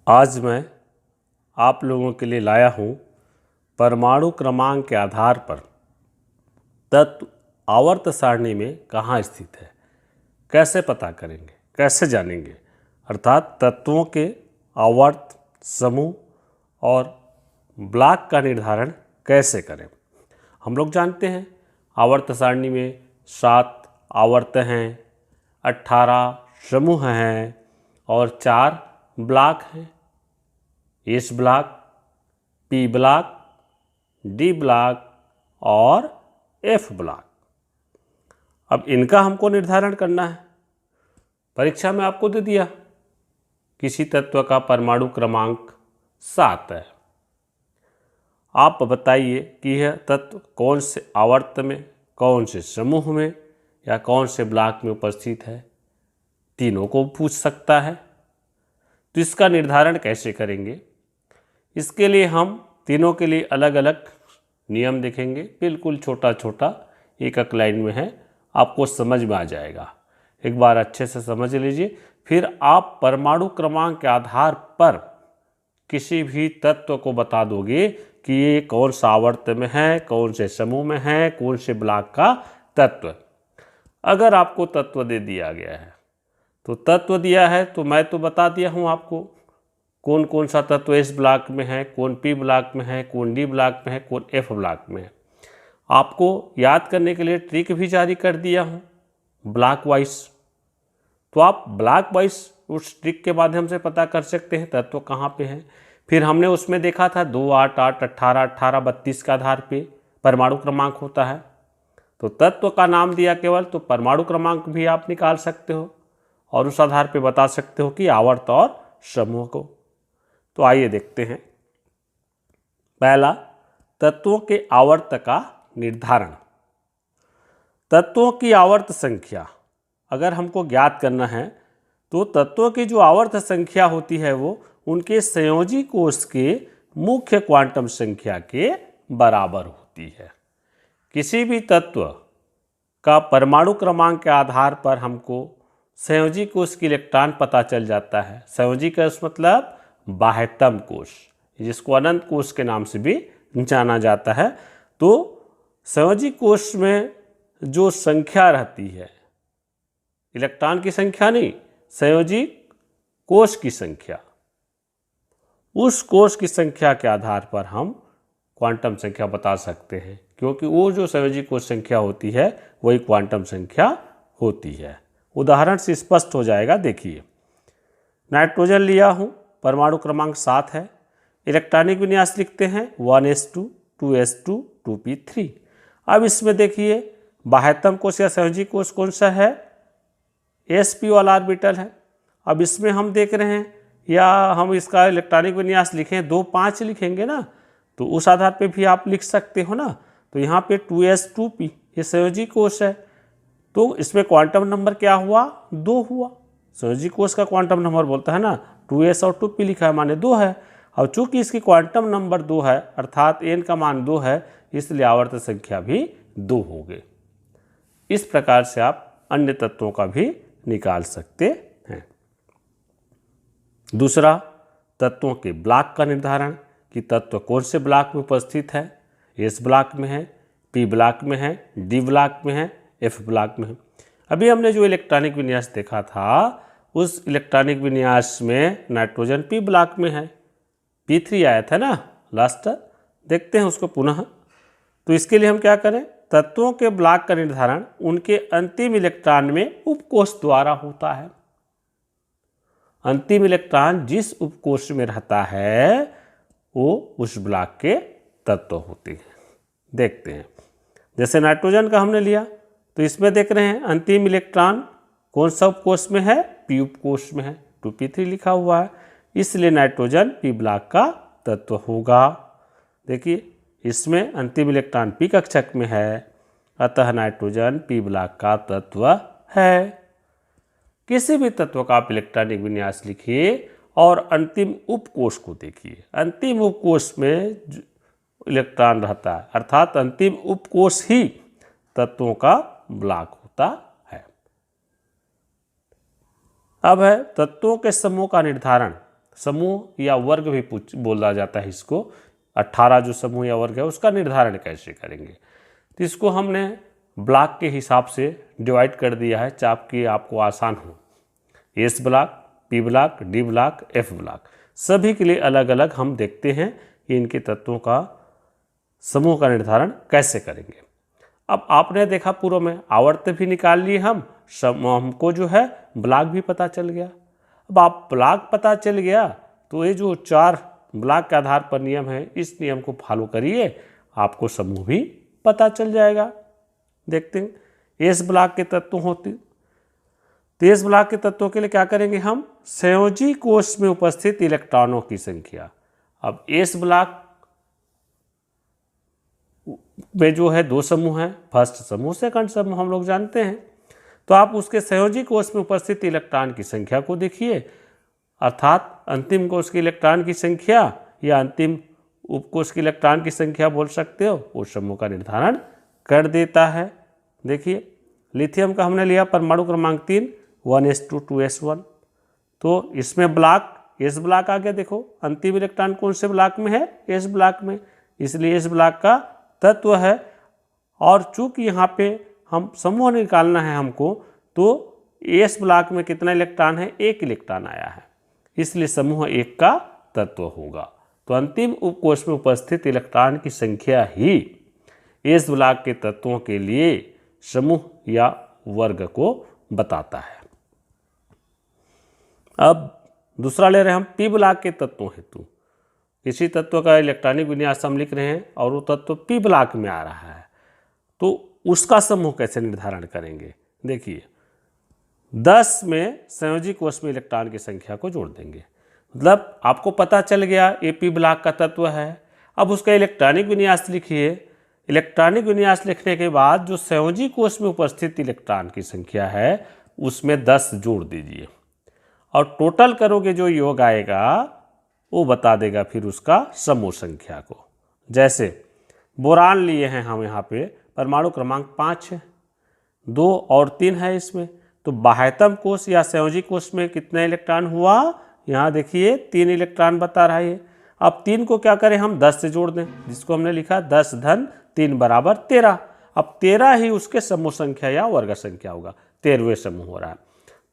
आज मैं आप लोगों के लिए लाया हूँ परमाणु क्रमांक के आधार पर तत्व आवर्त सारणी में कहाँ स्थित है, कैसे पता करेंगे, कैसे जानेंगे, अर्थात तत्वों के आवर्त समूह और ब्लॉक का निर्धारण कैसे करें। हम लोग जानते हैं आवर्त सारणी में 7 आवर्त हैं, 18 समूह हैं और 4 ब्लॉक हैं। S block, P block, D block और एफ ब्लॉक। अब इनका हमको निर्धारण करना है। परीक्षा में आपको दे दिया किसी तत्व का परमाणु क्रमांक 7 है। आप बताइए कि यह तत्व कौन से आवर्त में, कौन से समूह में या कौन से ब्लॉक में उपस्थित है। तीनों को पूछ सकता है। तो इसका निर्धारण कैसे करेंगे, इसके लिए हम तीनों के लिए अलग अलग नियम देखेंगे। बिल्कुल छोटा छोटा एक लाइन में है, आपको समझ में आ जाएगा। एक बार अच्छे से समझ लीजिए, फिर आप परमाणु क्रमांक के आधार पर किसी भी तत्व को बता दोगे कि ये कौन सा आवर्त में है, कौन से समूह में है, कौन से ब्लॉक का तत्व। अगर आपको तत्व दे दिया गया है तो तत्व दिया है तो मैं तो बता दिया हूँ आपको कौन कौन सा तत्व एस ब्लॉक में है, कौन पी ब्लॉक में है, कौन डी ब्लॉक में है, कौन एफ ब्लॉक में है। आपको याद करने के लिए ट्रिक भी जारी कर दिया हूँ ब्लॉक वाइज। तो आप ब्लॉक वाइज उस ट्रिक के माध्यम से पता कर सकते हैं तत्व कहाँ पे है। फिर हमने उसमें देखा था 2, 8, 8, 18, 18, 32 के आधार पे परमाणु क्रमांक होता है। तो तत्व का नाम दिया केवल, तो परमाणु क्रमांक भी आप निकाल सकते हो और उस आधार पे बता सकते हो कि आवर्त और समूह को। तो आइए देखते हैं। पहला, तत्वों के आवर्त का निर्धारण। तत्वों की आवर्त संख्या अगर हमको ज्ञात करना है तो तत्वों की जो आवर्त संख्या होती है वो उनके संयोजी कोष के मुख्य क्वांटम संख्या के बराबर होती है। किसी भी तत्व का परमाणु क्रमांक के आधार पर हमको संयोजी कोष की इलेक्ट्रॉन पता चल जाता है। संयोजी कोष मतलब बाह्यतम कोष, जिसको अनंत कोष के नाम से भी जाना जाता है। तो संयोजी कोष में जो संख्या रहती है, इलेक्ट्रॉन की संख्या नहीं, संयोजी कोष की संख्या, उस कोष की संख्या के आधार पर हम क्वांटम संख्या बता सकते हैं, क्योंकि वो जो संयोजी कोष संख्या होती है वही क्वांटम संख्या होती है। उदाहरण से स्पष्ट हो जाएगा। देखिए, नाइट्रोजन लिया हूँ, परमाणु क्रमांक 7 है। इलेक्ट्रॉनिक विन्यास लिखते हैं 1s2 2s2 2p3। अब इसमें देखिए बाह्यतम कोष या संयोजी कोष कौन सा है, sp वाला ऑर्बिटल है। अब इसमें हम देख रहे हैं, या हम इसका इलेक्ट्रॉनिक विन्यास लिखें 2, 5 लिखेंगे ना, तो उस आधार पे भी आप लिख सकते हो ना। तो यहाँ पे 2s2p ये संयोजी कोष है, तो इसमें क्वांटम नंबर क्या हुआ, 2 हुआ। संयोजी कोष का क्वांटम नंबर बोलता है ना, 2s और 2p लिखा है माने 2 है। और चूंकि इसकी क्वांटम नंबर 2 है अर्थात n का मान 2 है, इसलिए आवर्त संख्या भी 2 हो गई। इस प्रकार से आप अन्य तत्वों का भी निकाल सकते हैं। दूसरा, तत्वों के ब्लॉक का निर्धारण कि तत्व कौन से ब्लॉक में उपस्थित है। एस ब्लॉक में है, पी ब्लॉक में है, डी ब्लॉक में है, एफ ब्लॉक में है। अभी हमने जो इलेक्ट्रॉनिक विन्यास देखा था उस इलेक्ट्रॉनिक विन्यास में नाइट्रोजन पी ब्लॉक में है, P3 आया था ना लास्ट। देखते हैं उसको पुनः। तो इसके लिए हम क्या करें, तत्वों के ब्लॉक का निर्धारण उनके अंतिम इलेक्ट्रॉन में उपकोष द्वारा होता है। अंतिम इलेक्ट्रॉन जिस उपकोष में रहता है वो उस ब्लॉक के तत्व होते हैं। देखते हैं, जैसे नाइट्रोजन का हमने लिया तो इसमें देख रहे हैं अंतिम इलेक्ट्रॉन कौन सा उपकोष में है, पी उपकोष में है, 2p3 लिखा हुआ है, इसलिए नाइट्रोजन पी ब्लॉक का तत्व होगा। देखिए, इसमें अंतिम इलेक्ट्रॉन पी कक्षक में है, अतः नाइट्रोजन पी ब्लॉक का तत्व है। किसी भी तत्व का आप इलेक्ट्रॉनिक विन्यास लिखिए और अंतिम उपकोष को देखिए। अंतिम उपकोष में इलेक्ट्रॉन रहता है, अर्थात अंतिम उपकोष ही तत्वों का ब्लॉक होता है। अब है तत्वों के समूह का निर्धारण। समूह या वर्ग भी बोला जाता है इसको। 18 जो समूह या वर्ग है उसका निर्धारण कैसे करेंगे, तो इसको हमने ब्लॉक के हिसाब से डिवाइड कर दिया है ताकि आपको आसान हो। S block, P block, D block, F block, सभी के लिए अलग अलग हम देखते हैं कि इनके तत्वों का समूह का निर्धारण कैसे करेंगे। अब आपने देखा पूर्व में आवर्त भी निकाल लिए हमको जो है ब्लॉक भी पता चल गया। अब आप ब्लॉक पता चल गया तो ये जो 4 ब्लॉक के आधार पर नियम है इस नियम को फॉलो करिए, आपको समूह भी पता चल जाएगा। देखते हैं एस ब्लॉक के तत्व होते, तो एस ब्लॉक के तत्वों के लिए क्या करेंगे हम, संयोजी कोष में उपस्थित इलेक्ट्रॉनों की संख्या। अब एस ब्लॉक में जो है 2 समूह हैं, फर्स्ट समूह सेकंड समूह हम लोग जानते हैं, तो आप उसके संयोजी कोष में उपस्थित इलेक्ट्रॉन की संख्या को देखिए, अर्थात अंतिम कोष के इलेक्ट्रॉन की संख्या या अंतिम उपकोष के इलेक्ट्रॉन की संख्या बोल सकते हो, उस समूह का निर्धारण कर देता है। देखिए लिथियम का हमने लिया परमाणु क्रमांक 3 1s2 2s1, तो इसमें ब्लॉक एस ब्लॉक आ गया। देखो अंतिम इलेक्ट्रॉन कौन से ब्लॉक में है, एस ब्लॉक में, इसलिए एस ब्लॉक का तत्व है। और चूंकि यहाँ पे हम समूह निकालना है हमको, तो एस ब्लॉक में कितना इलेक्ट्रॉन है, 1 इलेक्ट्रॉन आया है, इसलिए समूह 1 का तत्व होगा। तो अंतिम उपकोष में उपस्थित इलेक्ट्रॉन की संख्या ही एस ब्लॉक के तत्वों के लिए समूह या वर्ग को बताता है। अब दूसरा ले रहे हैं हम पी ब्लॉक के तत्वों हेतु। किसी तत्व का इलेक्ट्रॉनिक विन्यास हम लिख रहे हैं और वो तत्व पी ब्लॉक में आ रहा है, तो उसका समूह कैसे निर्धारण करेंगे। देखिए 10 में संयोजी कोष में इलेक्ट्रॉन की संख्या को जोड़ देंगे, मतलब आपको पता चल गया ये पी ब्लॉक का तत्व है। अब उसका इलेक्ट्रॉनिक विन्यास लिखिए, इलेक्ट्रॉनिक विन्यास लिखने के बाद जो संयोजी कोष में उपस्थित इलेक्ट्रॉन की संख्या है उसमें 10 जोड़ दीजिए और टोटल करोगे, जो योग आएगा वो बता देगा फिर उसका समूह संख्या को। जैसे बोरान लिए हैं हम, यहाँ पे परमाणु क्रमांक 5 है, 2 और 3 है इसमें, तो बाह्यतम कोष या संयोजी कोष में कितना इलेक्ट्रॉन हुआ, यहाँ देखिए 3 इलेक्ट्रॉन बता रहा है। अब 3 को क्या करें हम 10 से जोड़ दें, जिसको हमने लिखा 10 धन 3 बराबर 13। अब 13 ही उसके समूह संख्या या वर्ग संख्या होगा, 13वें समूह हो रहा है।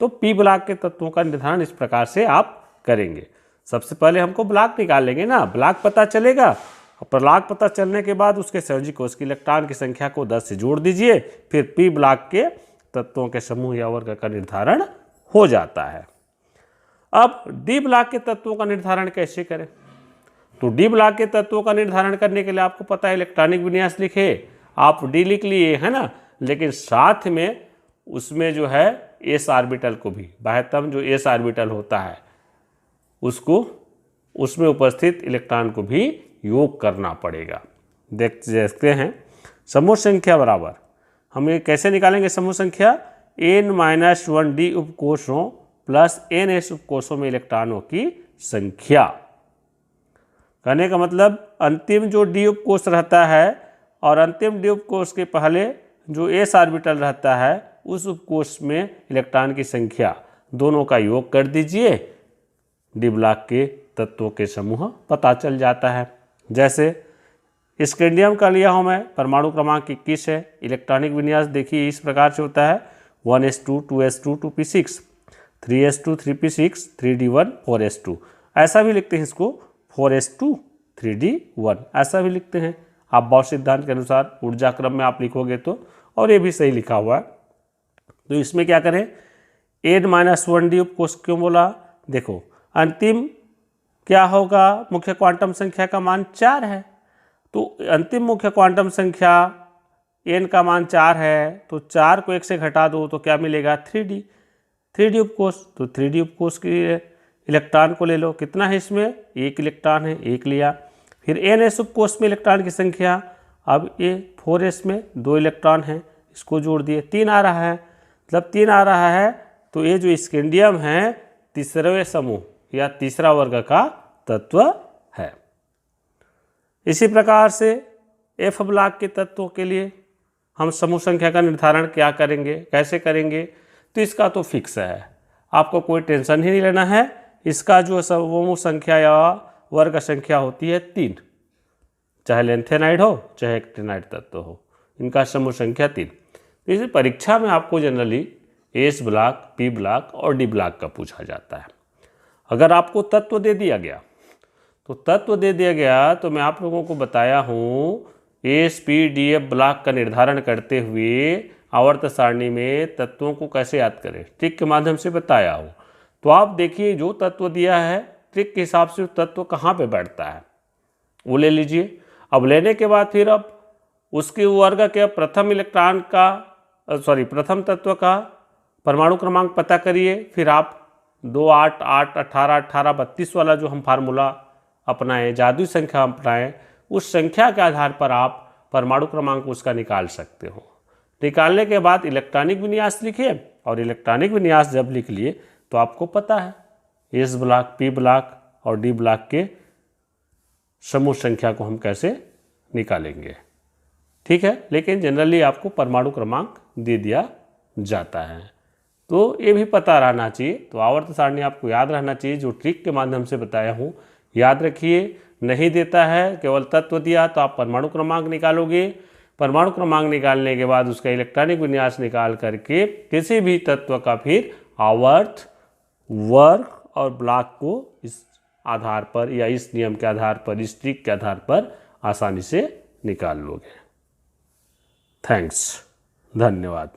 तो पी ब्लॉक के तत्वों का निर्धारण इस प्रकार से आप करेंगे। सबसे पहले हमको ब्लॉक निकाल लेंगे ना, ब्लॉक पता चलेगा, और ब्लॉक पता चलने के बाद उसके संयोजी कोष की इलेक्ट्रॉन की संख्या को 10 से जोड़ दीजिए, फिर पी ब्लॉक के तत्वों के समूह या वर्ग का निर्धारण हो जाता है। अब डी ब्लॉक के तत्वों का निर्धारण कैसे करें, तो डी ब्लॉक के तत्वों का निर्धारण करने के लिए आपको पता है इलेक्ट्रॉनिक विन्यास लिखे, आप डी लिख लिए है ना, लेकिन साथ में उसमें जो है एस ऑर्बिटल को भी, बाह्यतम जो एस ऑर्बिटल होता है उसको, उसमें उपस्थित इलेक्ट्रॉन को भी योग करना पड़ेगा। देखते हैं समूह संख्या बराबर, हम ये कैसे निकालेंगे समूह संख्या, n-1d उपकोषों प्लस ns उपकोषों में इलेक्ट्रॉनों की संख्या। कहने का मतलब अंतिम जो डी उपकोष रहता है और अंतिम डी उपकोष के पहले जो एस ऑर्बिटल रहता है उस उपकोष में इलेक्ट्रॉन की संख्या, दोनों का योग कर दीजिए, डी ब्लॉक के तत्वों के समूह पता चल जाता है। जैसे स्कैंडियम का लिया हूँ मैं, परमाणु क्रमांक 21 है, इलेक्ट्रॉनिक विन्यास देखिए इस प्रकार से होता है 1s2 2s2 2p6 3s2 3p6 3d1 4s2, ऐसा भी लिखते हैं इसको 4s2 3d1, ऐसा भी लिखते हैं। आप बॉस सिद्धांत के अनुसार ऊर्जा क्रम में आप लिखोगे तो, और ये भी सही लिखा हुआ है। तो इसमें क्या करें, n-1d उपकोष क्यों बोला, देखो अंतिम क्या होगा, मुख्य क्वांटम संख्या का मान 4 है, तो अंतिम मुख्य क्वांटम संख्या n का मान 4 है, तो 4 को 1 से घटा दो तो क्या मिलेगा 3d उपकोष, तो 3d उपकोष की इलेक्ट्रॉन को ले लो, कितना है इसमें 1 इलेक्ट्रॉन है, 1 लिया। फिर ns उपकोष में इलेक्ट्रॉन की संख्या, अब ये 4s में 2 इलेक्ट्रॉन है, इसको जोड़ दिए 3 आ रहा है, मतलब 3 आ रहा है, तो ये जो स्कैंडियम है तीसरे समूह या तीसरा वर्ग का तत्व है। इसी प्रकार से एफ ब्लॉक के तत्वों के लिए हम समूह संख्या का निर्धारण क्या करेंगे, कैसे करेंगे, तो इसका तो फिक्स है, आपको कोई टेंशन ही नहीं लेना है, इसका जो समूह संख्या या वर्ग संख्या होती है 3, चाहे लेंथेनाइड हो चाहे एक्टिनाइड तत्व हो, इनका समूह संख्या 3। तो इस परीक्षा में आपको generally S block, P block और डी ब्लॉक का पूछा जाता है। अगर आपको तत्व दे दिया गया तो मैं आप लोगों को बताया हूँ S P D F block का निर्धारण करते हुए आवर्त सारणी में तत्वों को कैसे याद करें, ट्रिक के माध्यम से बताया हूँ। तो आप देखिए जो तत्व दिया है ट्रिक के हिसाब से तत्व कहाँ पे बैठता है वो ले लीजिए। अब लेने के बाद फिर अब उसके वर्ग के प्रथम तत्व का परमाणु क्रमांक पता करिए। फिर आप 2, 8, 8, 18, 18, 32 वाला जो हम फार्मूला अपनाएं, जादुई संख्या अपनाएं, उस संख्या के आधार पर आप परमाणु क्रमांक उसका निकाल सकते हो। निकालने के बाद इलेक्ट्रॉनिक विन्यास लिखिए, और इलेक्ट्रॉनिक विन्यास जब लिख लिए तो आपको पता है एस ब्लॉक, पी ब्लॉक और डी ब्लॉक के समूह संख्या को हम कैसे निकालेंगे। ठीक है, लेकिन जनरली आपको परमाणु क्रमांक दे दिया जाता है, तो ये भी पता रहना चाहिए। तो आवर्त सारणी आपको याद रहना चाहिए, जो ट्रिक के माध्यम से बताया हूँ याद रखिए। नहीं देता है, केवल तत्व दिया तो आप परमाणु क्रमांक निकालोगे। परमाणु क्रमांक निकालने के बाद उसका इलेक्ट्रॉनिक विन्यास निकाल करके किसी भी तत्व का फिर आवर्त, वर्ग और ब्लॉक को इस आधार पर या इस नियम के आधार पर, इस ट्रिक के आधार पर आसानी से निकाल लोगे। थैंक्स, धन्यवाद।